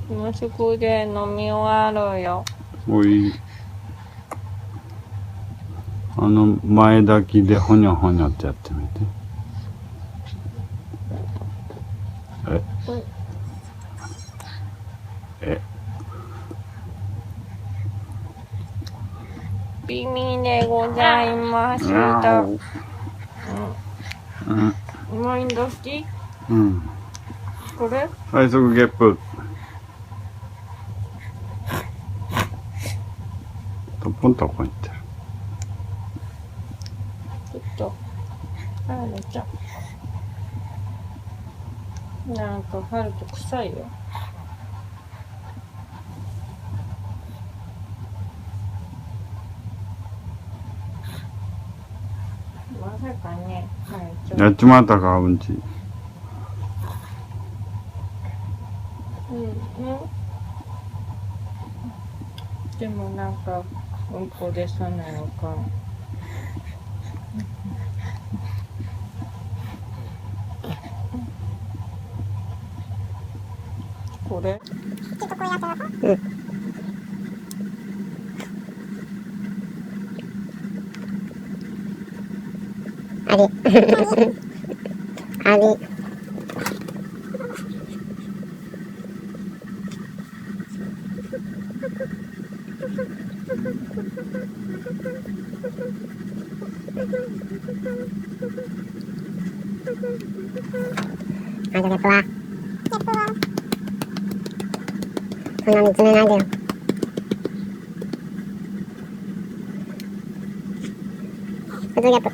もうすぐで飲み終わるよ。おい。前抱きでほにょほにょってやってみて。美味でございますと。もういいんどっち？うん。これ？最速ゲップ。トポントポンいってる。ちょっと。あれちゃん。なんかハルト臭いよ。まさかね。やっちまったか、うんち。でもなんかうんこ出さないのか。これ？ちょっとこれやってなか？あり。あり。あ、じゃあゲップは？そんな見つめないでよ。普通ゲップ。